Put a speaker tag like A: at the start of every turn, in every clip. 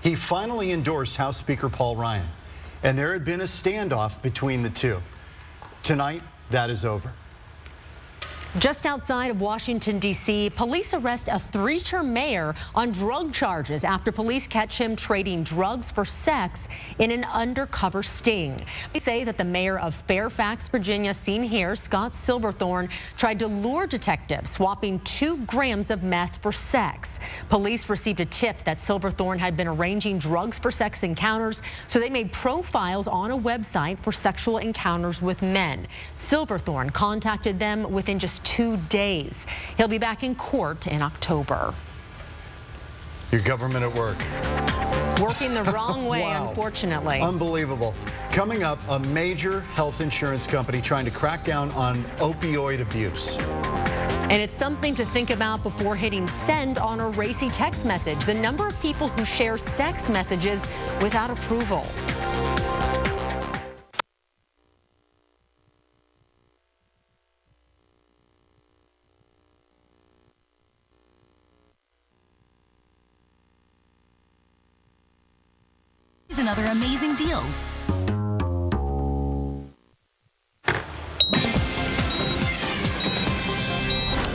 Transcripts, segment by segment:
A: He finally endorsed House Speaker Paul Ryan, and there had been a standoff between the two. Tonight, that is over.
B: Just outside of Washington, D.C., police arrest a three-term mayor on drug charges after police catch him trading drugs for sex in an undercover sting. They say that the mayor of Fairfax, Virginia, seen here, Scott Silverthorne, tried to lure detectives, swapping 2 grams of meth for sex. Police received a tip that Silverthorne had been arranging drugs for sex encounters, so they made profiles on a website for sexual encounters with men. Silverthorne contacted them within just 2 days. He'll be back in court in October.
A: Your government at work.
B: Working the wrong way,
A: Wow.
B: Unfortunately.
A: Unbelievable. Coming up, a major health insurance company trying to crack down on opioid abuse.
B: And it's something to think about before hitting send on a racy text message. The number of people who share sex messages without approval.
C: And other amazing deals.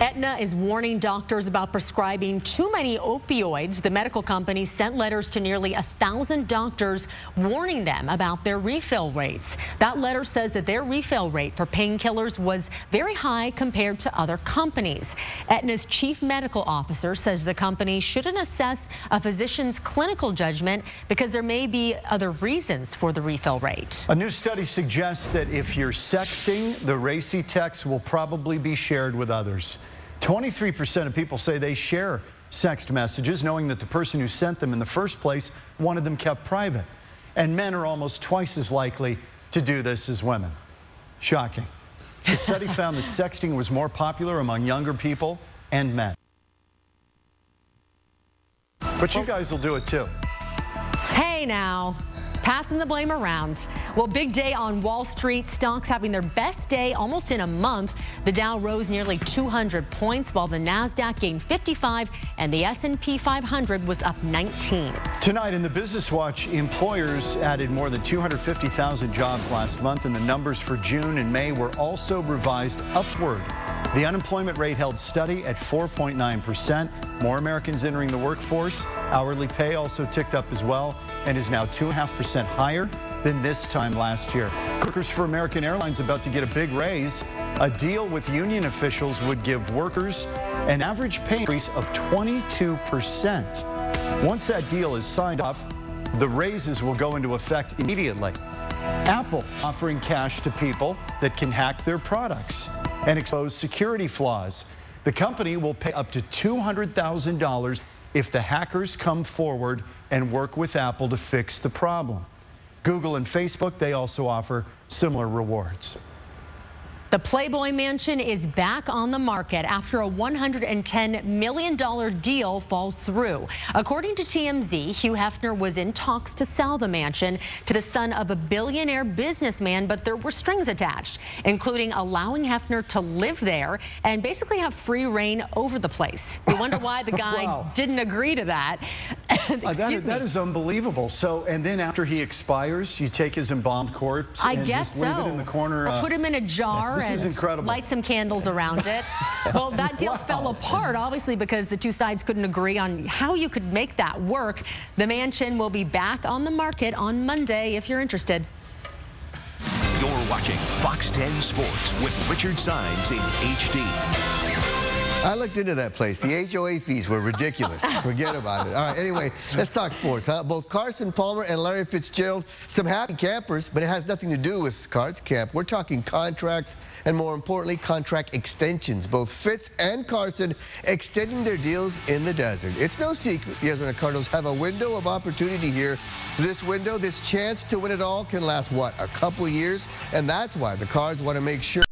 B: Aetna is warning doctors about prescribing too many opioids. The medical company sent letters to nearly 1,000 doctors warning them about their refill rates. That letter says that their refill rate for painkillers was very high compared to other companies. Aetna's chief medical officer says the company shouldn't assess a physician's clinical judgment because there may be other reasons for the refill rate.
A: A new study suggests that if you're sexting, the racy text will probably be shared with others. 23% of people say they share sext messages, knowing that the person who sent them in the first place wanted them kept private. And men are almost twice as likely to do this as women. Shocking. The study found that sexting was more popular among younger people and men. But you guys will do it too.
B: Hey now, passing the blame around. Well, big day on Wall Street. Stocks having their best day almost in a month. The Dow rose nearly 200 points while the Nasdaq gained 55 and the S&P 500 was up 19.
A: Tonight in the Business Watch, employers added more than 250,000 jobs last month, and the numbers for June and May were also revised upward. The unemployment rate held steady at 4.9%. More Americans entering the workforce. Hourly pay also ticked up as well and is now 2.5% higher than this time last year. Workers for American Airlines about to get a big raise. A deal with union officials would give workers an average pay increase of 22%. Once that deal is signed off, the raises will go into effect immediately. Apple offering cash to people that can hack their products and expose security flaws. The company will pay up to $200,000 if the hackers come forward and work with Apple to fix the problem. Google and Facebook, they also offer similar rewards.
B: The Playboy Mansion is back on the market after a $110 million deal falls through. According to TMZ, Hugh Hefner was in talks to sell the mansion to the son of a billionaire businessman, but there were strings attached, including allowing Hefner to live there and basically have free reign over the place. You wonder why the guy
A: Wow.
B: didn't agree to that.
A: That is unbelievable. So, and then after he expires, you take his embalmed corpse
B: I
A: and
B: guess
A: just leave
B: so.
A: it in the corner.
B: Or put him in a jar
A: This is
B: and
A: incredible.
B: light some candles around it. Well, that deal fell apart, obviously, because the two sides couldn't agree on how you could make that work. The mansion will be back on the market on Monday if you're interested.
D: You're watching Fox 10 Sports with Richard Sines in HD.
E: I looked into that place. The HOA fees were ridiculous. Forget about it. All right, anyway, let's talk sports, huh? Both Carson Palmer and Larry Fitzgerald, some happy campers, but it has nothing to do with Cards Camp. We're talking contracts and, more importantly, contract extensions. Both Fitz and Carson extending their deals in the desert. It's no secret the Arizona Cardinals have a window of opportunity here. This window, this chance to win it all can last, what, a couple years? And that's why the Cards want to make sure